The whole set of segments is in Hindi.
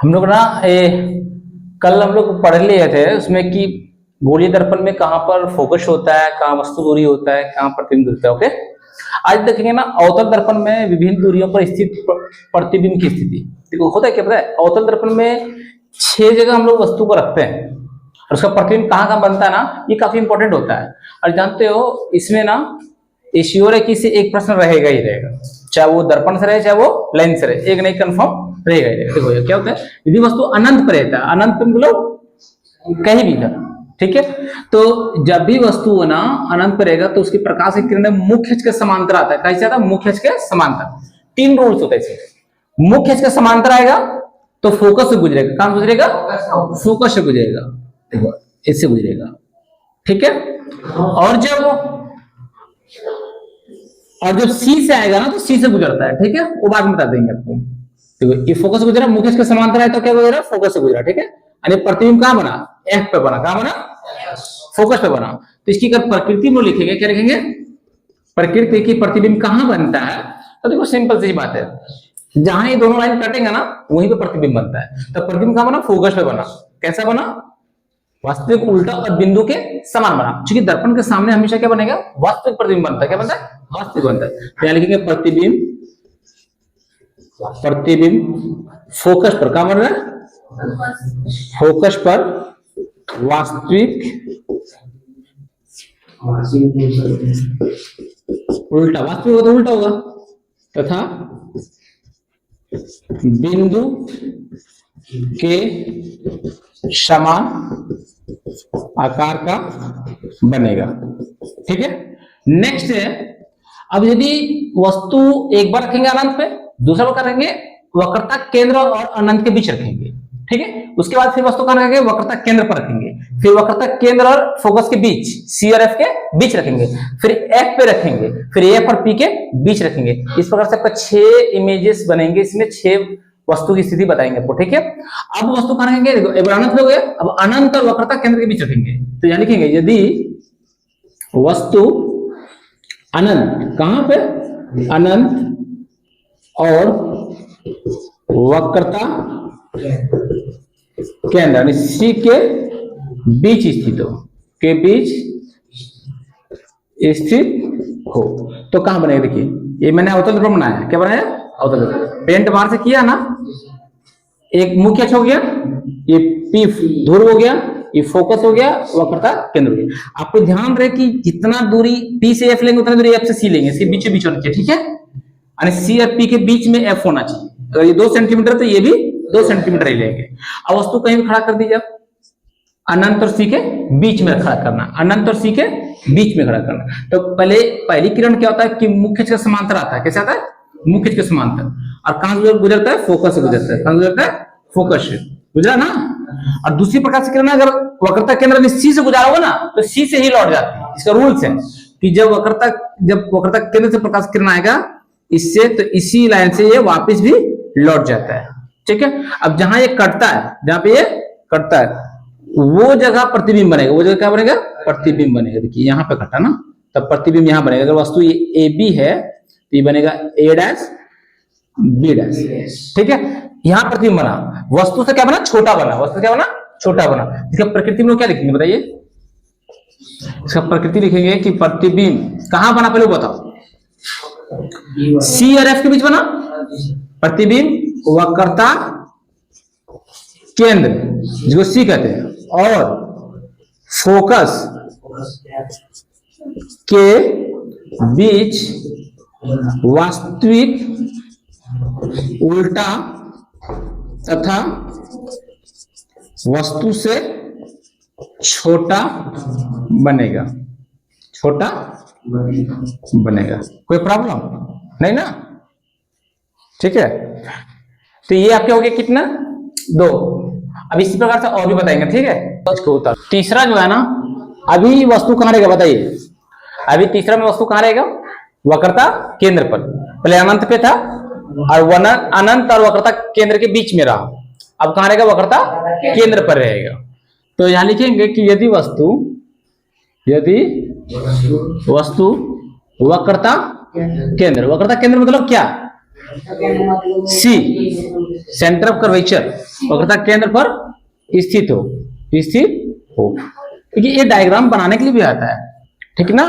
हम लोग ना कल हम लोग पढ़ लिए थे उसमें कि गोलीय दर्पण में कहाँ पर फोकस होता है, कहाँ वस्तु दूरी होता है, कहाँ प्रतिबिंब होता है। ओके, आज देखेंगे ना अवतल दर्पण में विभिन्न दूरियों पर स्थित प्रतिबिंब की स्थिति। देखो होता है क्या पता है, अवतल दर्पण में 6 जगह हम लोग वस्तु को रखते हैं और उसका प्रतिबिंब कहाँ कहाँ बनता है ना, ये काफी इंपॉर्टेंट होता है। और जानते हो इसमें ना श्योर है कि इससे एक प्रश्न रहेगा ही रहेगा, चाहे वो दर्पण से रहे चाहे वो लेंस से रहे, एक नहीं कंफर्म रहेगा ही रहेगा। देखो ये क्या होता है, यदि वस्तु अनंत पर रहता है, अनंत मतलब कहीं भी था, ठीक है, तो जब भी वस्तु ना अनंत पर रहेगा तो उसकी प्रकाश की किरण मुख्य अक्ष के समांतर आता है। कैसे आता है? मुख्य अक्ष के समांतर। 3 रूल्स होते हैं इसमें। मुख्य अक्ष के समांतर आएगा तो फोकस से गुजरेगा, कहां गुजरेगा? फोकस से गुजरेगा, देखो इससे गुजरेगा, ठीक है। और जब सी से आएगा ना तो सी से गुजरता है, ठीक है, वो बाद में बता देंगे आपको। देखो ये फोकस गुजरा, मुख्य के समांतर है तो क्या गुजरा? फोकस से गुजरा, ठीक है। यानी प्रतिबिंब कहां बना? एफ पे बना। कहां बना? फोकस पे बना। तो इसकी अगर प्रकृति में लिखेंगे, क्या लिखेंगे? प्रकृति की प्रतिबिंब कहां बनता है? तो देखो सिंपल सी बात है, जहां ये दोनों लाइन कटेंगे ना वहीं पे प्रतिबिंब बनता है। तो प्रतिबिंब कहां बना? फोकस पे बना। कैसा बना? वास्तविक उल्टा और बिंदु के समान बना। क्योंकि दर्पण के सामने हमेशा क्या बनेगा? वास्तविक प्रतिबिंब बनता है। क्या बनता है? वास्तविक बनता है। तो यहां लिखेंगे प्रतिबिंब फोकस पर। कहां बन रहा है? फोकस पर वास्तविक उल्टा, वास्तविक होगा तो उल्टा होगा, तथा बिंदु के समान आकार का बनेगा, ठीक है। नेक्स्ट है, अब यदि वस्तु एक बार रखेंगे अनंत पे, दूसरा बार रखेंगे वक्रता केंद्र और अनंत के बीच रखेंगे, ठीक है। उसके बाद फिर वस्तु कहां रखेंगे? वक्रता केंद्र पर रखेंगे, फिर वक्रता केंद्र और फोकस के बीच सी और एफ के बीच रखेंगे, फिर एफ पे रखेंगे, फिर एफ और पी के बीच रखेंगे। इस प्रकार से आपका 6 इमेजेस बनेंगे, इसमें 6 वस्तु की स्थिति बताएंगे आपको, ठीक है। अब वस्तु कहां रखेंगे? देखो एक बार अनंत हो गया, अब अनंत और वक्रता केंद्र के बीच रखेंगे। तो यहां लिखेंगे यदि वस्तु अनंत, कहां पे? अनंत और वक्रता केंद्र सी के बीच स्थित हो, के बीच स्थित हो, तो कहां बनेगा? देखिए ये मैंने अवतल दर्पण बनाया। क्या बनाया? अवतल दर्पण। पेंट बाहर से किया ना, एक मुख्य अक्ष हो गया, ये पी ध्रुव हो गया, ये फोकस हो गया, वक्रता केंद्र हो गया। आपको ध्यान रहे कि जितना दूरी पी से एफ लेंगे उतना दूरी एफ से सी लेंगे, इसके बीच बीच होना चाहिए, ठीक है। यानी सी और पी के बीच में एफ होना चाहिए। अगर ये 2 सेंटीमीटर तो ये भी 2 सेंटीमीटर ही लेंगे। अब वस्तु कहीं भी खड़ा कर दीजिए, अनंत और सी के बीच में खड़ा करना, अनंत और सी के बीच में खड़ा करना। तो पहली किरण क्या होता है कि मुख्य अक्ष के समांतर आता है। कैसे आता है? मुख्य अक्ष के समांतर। और कहां से गुजरता है? फोकस से गुजरता है। कहां गुजरता है? फोकस से गुजरा ना। और दूसरी प्रकार से किरण अगर वक्रता केंद्र सी से गुजारा होगा ना तो सी से ही लौट जाती है। इसका रूल्स है कि जब वक्रता केंद्र से प्रकाश किरण आएगा इससे, तो इसी लाइन से ये वापस भी लौट जाता है, ठीक है। अब जहां ये कटता है, जहां पे ये कटता है वो जगह प्रतिबिंब बनेगा। वो जगह क्या बनेगा? प्रतिबिंब बनेगा। देखिए यहां पे कटा ना, तब प्रतिबिंब यहां बनेगा। अगर वस्तु ये ए बी है तो ये बनेगा ए डैश बी डैश, ठीक है। यहां प्रतिबिंब बना, वस्तु से क्या बना? छोटा बना। वस्तु से क्या बना? छोटा बना। इसका प्रकृति में क्या लिखेंगे बताइए? इसका प्रकृति लिखेंगे कि प्रतिबिंब कहां बना, पहले बताओ। सी और एफ के बीच बना प्रतिबिंब, वक्रता केंद्र जिसको सी कहते हैं और फोकस के बीच वास्तविक उल्टा तथा वस्तु से छोटा बनेगा। छोटा बनेगा। कोई प्रॉब्लम नहीं ना? ठीक है। तो ये आपके हो गए कितना? 2। अब इसी प्रकार से और भी बताएंगे, ठीक है। तीसरा जो है ना, अभी वस्तु कहां रहेगा बताइए? अभी तीसरा में वस्तु कहां रहेगा? वक्रता केंद्र पर। पहले अनंत पे था और अनंत और वक्रता केंद्र के बीच में रहा। अब कहां रहेगा? वक्रता केंद्र पर रहेगा। तो यहां लिखेंगे कि यदि वस्तु वक्रता केंद्र मतलब क्या? सी सेंटर ऑफ कर्वेचर, वक्रता केंद्र पर स्थित हो, देखिए ये डायग्राम बनाने के लिए भी आता है, ठीक ना।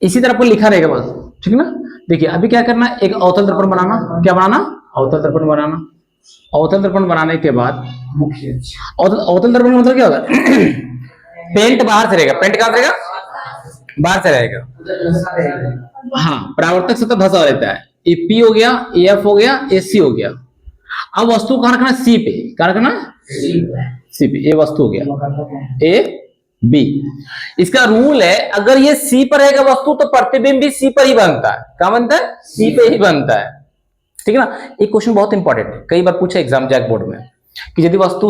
इसी तरह पर लिखा रहेगा बस, ठीक ना। देखिए अभी क्या करना है, एक अवतल दर्पण बनाना, क्या बनाना, अवतल दर्पण बनाना। अवतल दर्पण बनाने के बाद अवतल दर्पण का मतलब क्या होता है पेंट बाहर से रहेगा, पेंट कहां से रहेगा, बाहर से रहेगा। हाँ, परावर्तक सतह धसा रहता है। ये पी हो गया, ए एफ हो गया, ए सी हो गया। अब वस्तु कहां रखना, सी पे, कहां रखना, सी पे। ये वस्तु हो गया ए बी। इसका रूल है अगर ये सी पर रहेगा वस्तु तो प्रतिबिंब भी सी पर ही बनता है। कहां बनता है, सी पे ही बनता है, ठीक है ना। एक क्वेश्चन बहुत इंपॉर्टेंट है, कई बार पूछा एग्जाम जैक बोर्ड में कि यदि वस्तु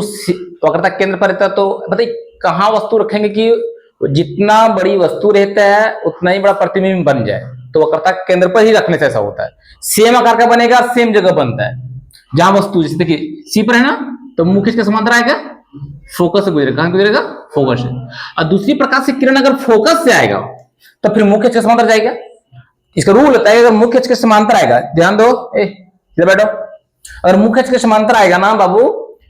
वक्रता केंद्र पर रहता है तो बताइए कहां वस्तु रखेंगे कि जितना बड़ी वस्तु रहता है उतना ही बड़ा प्रतिबिंब बन जाए। तो वक्रता केंद्र पर ही रखने से ऐसा होता है। सेम आकार का बनेगा, सेम जगह बनता है। जहां वस्तु जैसे देखिए सी पर है ना, तो मुख्य इसके समांतर आएगा, फोकस से गुजरेगा, कहां गुजरेगा, फोकस से। और दूसरी प्रकाश से किरण अगर फोकस से आएगा तो फिर मुख्य के समांतर जाएगा। इसका रूल होता है अगर मुख्य के समांतर आएगा, ध्यान दो, इधर बैठो, अगर मुख्य के समांतर आएगा ना बाबू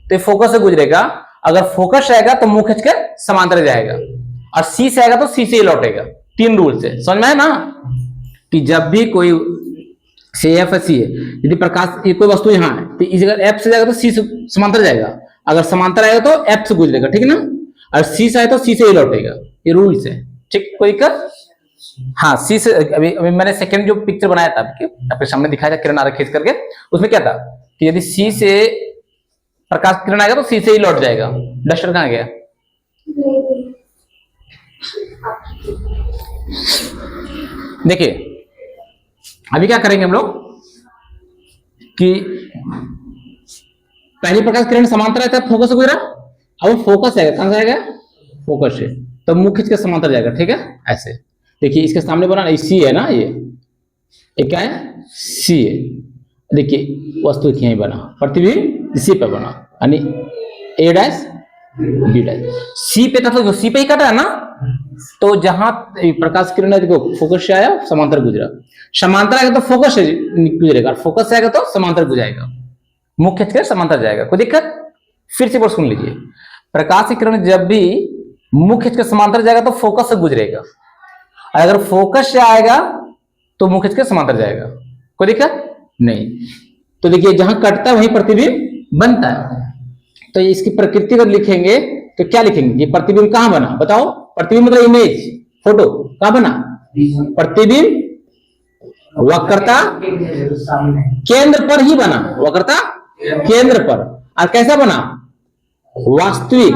तो फोकस से गुजरेगा, अगर फोकस आएगा तो मुख्य के समांतर जाएगा, और सी से आएगा तो सी से ही लौटेगा। तीन रूल से समझ में है ना, कि जब भी कोई से एफ सी है, यदि प्रकाश ये कोई वस्तु यहाँ है तो इस जगह एफ से जाएगा तो सी से समांतर जाएगा, अगर समांतर आएगा तो एफ से गुजरेगा, ठीक ना, और सी से आए तो सी से ही लौटेगा। ये रूल्स है, ठीक, कोई दिक्कत। हाँ, सी से अभी मैंने सेकंड जो पिक्चर बनाया था आपके सामने दिखाया था किरण आ रहा खींच करके, उसमें क्या था कि यदि सी से प्रकाश किरण आएगा तो सी से ही लौट जाएगा। डस्टर कहां गया, देखिए अभी क्या करेंगे हम लोग कि पहली प्रकाश किरण समांतर रहता है, फोकस से गुजरा, अब फोकस आएगा, कहां से आएगा, फोकस से, तो मुख्य के समांतर जाएगा, ठीक है। ऐसे देखिए इसके सामने बना सी है ना, ये क्या है, सी है। देखिए वस्तु यहीं बना, प्रतिबिंब इसी पे बना, यानी ए डैश बी डैश। सी पे था तो सी पे ही कटा है ना, तो जहां प्रकाश किरण है देखो फोकस से आया, समांतर गुजरा, समांतर आएगा तो फोकस से गुजरेगा, फोकस से आएगा तो समांतर गुजरेगा, मुख्य के समांतर जाएगा। कोई दिक्कत, फिर से सुन लीजिए, प्रकाश की किरण जब भी मुख्य के समांतर जाएगा तो फोकस से गुजरेगा, अगर फोकस से आएगा तो मुख्य के समांतर जाएगा। कोई दिक्कत नहीं। तो देखिए जहां कटता है वहीं प्रतिबिंब बनता है। तो इसकी प्रकृति अगर लिखेंगे तो क्या लिखेंगे, ये प्रतिबिंब कहां बना, बताओ, प्रतिबिंब मतलब इमेज, फोटो, कहां बना, प्रतिबिंब वक्रता केंद्र पर ही बना, वक्रता केंद्र पर। और कैसा बना, वास्तविक।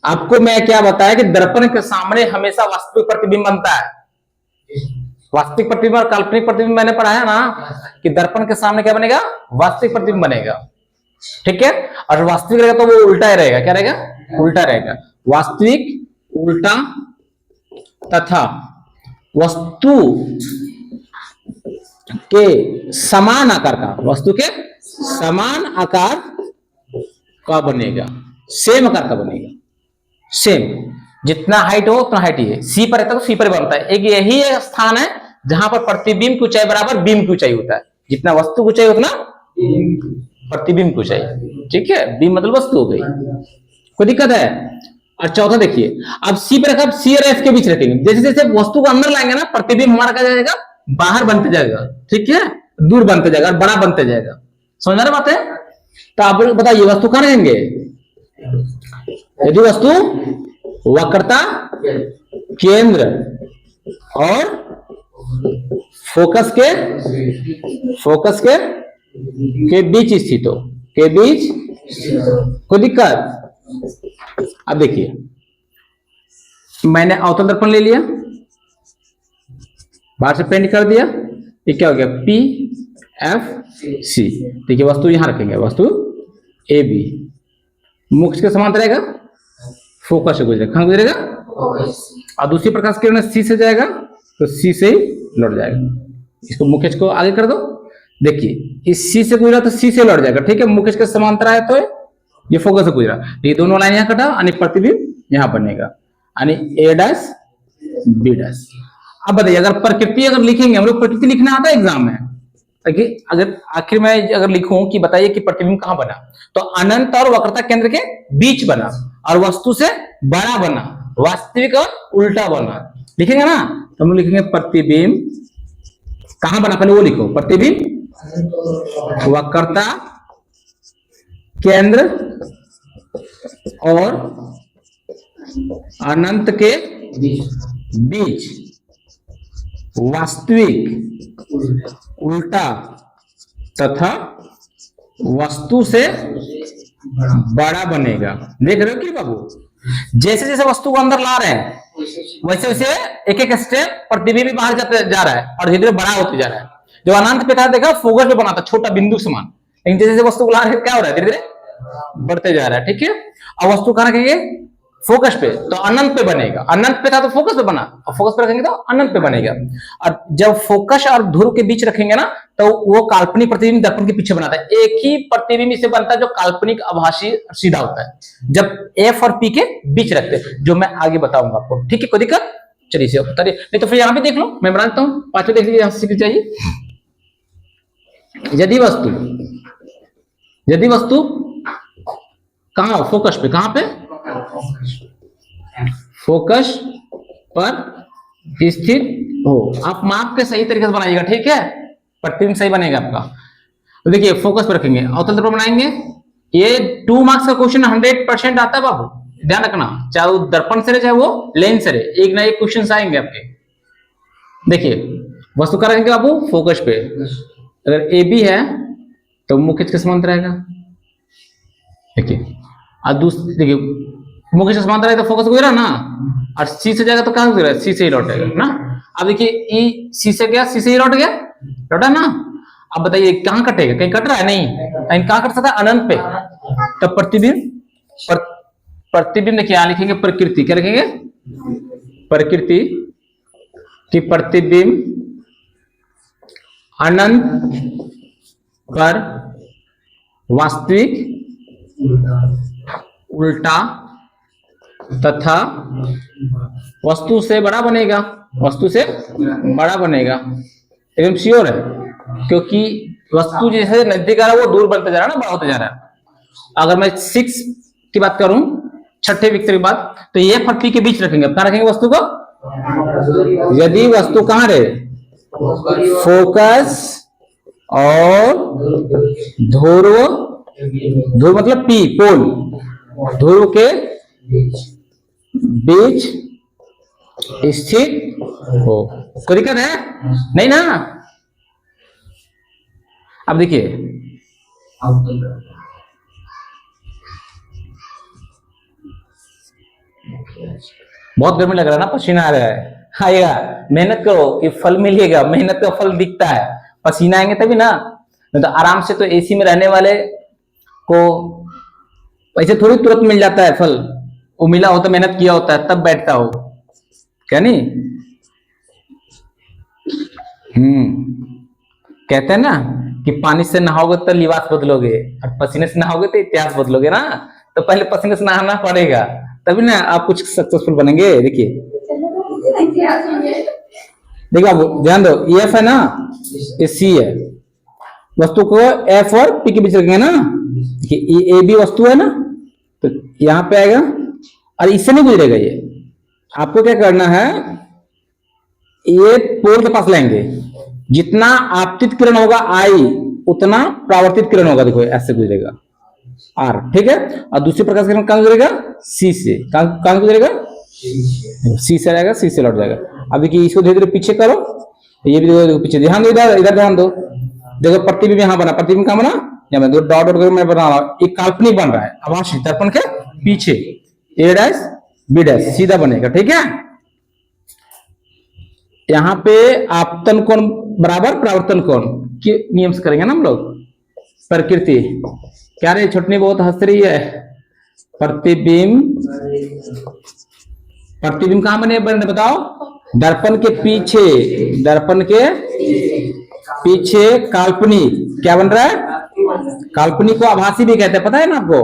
आपको मैं क्या बताया कि दर्पण के सामने हमेशा वास्तविक प्रतिबिंब बनता है। वास्तविक प्रतिबिंब और काल्पनिक प्रतिबिंब मैंने पढ़ाया ना कि दर्पण के सामने क्या बनेगा, वास्तविक प्रतिबिंब बनेगा, ठीक है। और वास्तविक रहेगा तो वो उल्टा ही रहेगा, क्या रहेगा, उल्टा रहेगा। वास्तविक उल्टा तथा वस्तु के समान आकार का, वस्तु के समान आकार का बनेगा, सेम आकार का बनेगा, सेम, जितना हाइट हो उतना हाइट ही है। सी पर रहता है तो सी पर बनता है। एक यही स्थान है जहां पर प्रतिबिंब की ऊंचाई बराबर बीम की ऊंचाई होता है, जितना वस्तु की ऊंचाई उतना प्रतिबिंब की ऊंचाई, ठीक है। बीम मतलब वस्तु हो गई, कोई दिक्कत है। और चौथा देखिए, अब सी पर रखा, सी और एफ के बीच रखेंगे, जैसे जैसे वस्तु को अंदर लाएंगे ना प्रतिबिंब हमारा क्या जाएगा, बाहर बनते जाएगा, ठीक है, दूर बनते जाएगा और बड़ा बनते जाएगा। समझ रहे बात है। तो आप बताइए वस्तु कहां रहेंगे, यदि वस्तु वक्रता केंद्र और फोकस के बीच स्थित हो, के बीच, कोई दिक्कत। अब देखिए मैंने अवतल दर्पण ले लिया, बाहर से पेंट कर दिया, ये क्या हो गया, पी एफ सी। देखिए वस्तु यहां रखेंगे, वस्तु ए बी, मुख्य के समांतर रहेगा, फोकस से गुजरेगा, कहां गुजरेगा, और दूसरी प्रकाश किरण सी से जाएगा तो सी से ही लौट जाएगा। इसको मुख्य को आगे कर दो, देखिए इस सी से गुजरा तो सी से लौट जाएगा, ठीक है। मुख्य के समांतर आया तो ये फोकस से गुजरा, ये दोनों लाइन यहां कटा, यानी प्रतिबिंब यहां बनेगा, यानी ए डैश बी डैश। अब बताइए अगर प्रकृति अगर लिखेंगे, हम लोग प्रकृति लिखना आता है एग्जाम में, ताकि अगर आखिर में अगर लिखूं कि बताइए कि प्रतिबिंब कहां बना, तो अनंत और वक्रता केंद्र के बीच बना और वस्तु से बड़ा बना, वास्तविक और उल्टा बना। लिखेंगे ना, तो हम लिखेंगे प्रतिबिंब कहां बना, पहले वो लिखो। प्रतिबिंब वक्रता केंद्र और अनंत के बीच, वास्तविक उल्टा तथा वस्तु से बड़ा बनेगा। देख रहे हो कि बाबू, जैसे जैसे वस्तु को अंदर ला रहे हैं वैसे वैसे एक एक स्टेप प्रतिबिंब भी बाहर जाते जा रहा है और धीरे धीरे बड़ा होते जा रहा है। जो अनंत पे था देखा, फोकस पे बना था छोटा बिंदु समान, लेकिन जैसे जैसे वस्तु को ला रहे हैं क्या हो रहा है, धीरे धीरे बढ़ते जा रहा है। ठीक है, अब वस्तु कहां रखेंगे, फोकस पे, तो अनंत पे बनेगा। अनंत पे था तो फोकस पे बना, और फोकस पे रखेंगे तो अनंत पे बनेगा। और जब फोकस और ध्रुव के बीच रखेंगे ना, तो वो काल्पनिक प्रतिबिंब दर्पण के पीछे बनाता है। एक ही प्रतिबिंब इसे बनता है जो काल्पनिक आभासी सीधा होता है, जब एफ और पी के बीच रखते हैं, जो मैं आगे बताऊंगा आपको। ठीक है, कोई दिक्कत? चलिए इसे बताइए, नहीं तो फिर यहां पे देख लो, मैं बना देता हूं। पांचवें देख लीजिए, यहां से चाहिए। यदि वस्तु कहां, फोकस पे, कहां पे, फोकस पर स्थित हो। आप माप के सही तरीके से बनाइएगा, ठीक है, प्रतिबिंब सही बनेगा आपका। तो देखिए फोकस पर रखेंगे, अवतल दर्पण बनाएंगे। ये 2 मार्क्स का क्वेश्चन 100% आता है बाबू, ध्यान रखना, चाहे वो दर्पण से रहे चाहे वो लेंस से रहे, एक ना एक क्वेश्चन आएंगे आपके। देखिए वस्तु का रखेंगे बाबू फोकस पे, अगर ए बी है तो मुख्य के समांतर रहेगा। देखिए और दूसरी, देखिए मुख्य से समांतर है तो फोकस गुजरा ना, और सी से जाएगा तो कहां गुजरा, सी से ही लौटेगा ना। अब देखिए ई सी से गया, सी से ही लौट गया, लौटा ना। अब बताइए कहां कटेगा, कहीं कट रहा है नहीं, कहीं कहां कट सकता है, अनंत पे। तब प्रतिबिंब देखिए यहां लिखेंगे प्रकृति, क्या लिखेंगे, प्रकृति की प्रतिबिंब अनंत पर वास्तविक उल्टा तथा वस्तु से बड़ा बनेगा, वस्तु से बड़ा बनेगा, एकदम श्योर है, क्योंकि वस्तु जैसे नजदीक आ रहा है वो दूर बढ़ते जा रहा है ना, बड़ा होते जा रहा है। अगर मैं 6 की बात करूं, छठे विकल्प की बात, तो ये फट्टी के बीच रखेंगे। कहां रखेंगे वस्तु को, यदि वस्तु कहां रहे, फोकस और ध्रुव, ध्रुव मतलब पी, पोल, ध्रुव के बीच स्थित हो। कोई दिक्कत है नहीं ना। अब देखिए बहुत गर्मी लग रहा है ना, पसीना आ रहा है, आएगा, मेहनत करो, ये फल मिलेगा, मेहनत का फल दिखता है, पसीना आएंगे तभी ना। नहीं तो आराम से तो एसी में रहने वाले को ऐसे थोड़ी तुरंत मिल जाता है फल, वो मिला हो तो मेहनत किया होता है तब बैठता हो, क्या नहीं। कहते हैं ना कि पानी से नहाओगे तो लिबास बदलोगे, और पसीने से नहाओगे तो इतिहास बदलोगे ना। तो पहले पसीने से नहाना पड़ेगा, तभी ना आप कुछ सक्सेसफुल बनेंगे। देखिए देखो आप ध्यान दो, ये एफ है ना, ये सी है, वस्तु को एफ और पी के बीच रखेंगे ना। देखिए ये ए बी वस्तु है ना, तो यहां पे आएगा और इससे नहीं गुजरेगा ये। आपको क्या करना है, ये पोल के पास लाएंगे, जितना आपतित किरण होगा आई, उतना परावर्तित किरण होगा। देखो ऐसे गुजरेगा आर, ठीक है। और दूसरी प्रकाश किरण कहां गुजरेगा, सी से, कहां गुजरेगा, सी से आएगा, सी से लौट जाएगा। अब देखिए इसको धीरे धीरे पीछे करो, ये भी देखो पीछे, ध्यान दो, इधर इधर ध्यान दो। देखो प्रतिबिंब यहां बना, प्रतिबिंब कहां बना, यहाँ डॉट डॉट मैं बना रहा हूं, एक काल्पनिक बन रहा है आभासी दर्पण के पीछे, ए डैश बी डैश सीधा बनेगा, ठीक है। यहाँ पे आपतन कोण बराबर परावर्तन कोण के नियम से करेंगे ना हम लोग। प्रकृति क्या रे, छोटनी बहुत हंस रही है। प्रतिबिंब, प्रतिबिंब कहां बने बताओ, दर्पण के पीछे, दर्पण के पीछे काल्पनिक क्या बन रहा है, काल्पनिक को आभासी भी कहते हैं, पता है ना आपको,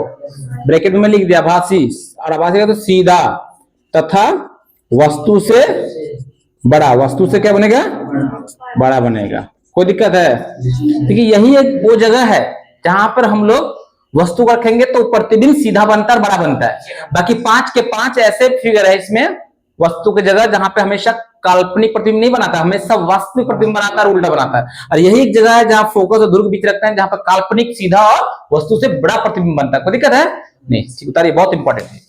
ब्रैकेट में लिख दिया आभासी, और आभासी का तो सीधा तथा वस्तु से बड़ा, वस्तु से क्या बनेगा, बड़ा बनेगा। कोई दिक्कत है? देखिए यही एक वो जगह है जहां पर हम लोग वस्तु को रखेंगे तो प्रतिबिंब सीधा बनता है, बड़ा बनता है। बाकी 5 के 5 ऐसे फिगर है इसमें वस्तु की जगह जहां पे हमेशा काल्पनिक प्रतिबिंब नहीं बनाता, हमेशा वास्तविक प्रतिबिंब बनाता है और उल्टा बनाता है। और यही एक जगह है जहां फोकस और ध्रुव के बीच रखते हैं, जहां पर काल्पनिक सीधा और वस्तु से बड़ा प्रतिबिंब बनता है। कोई दिक्कत है? नहीं। ठीक, उतारिए, बहुत इंपॉर्टेंट है।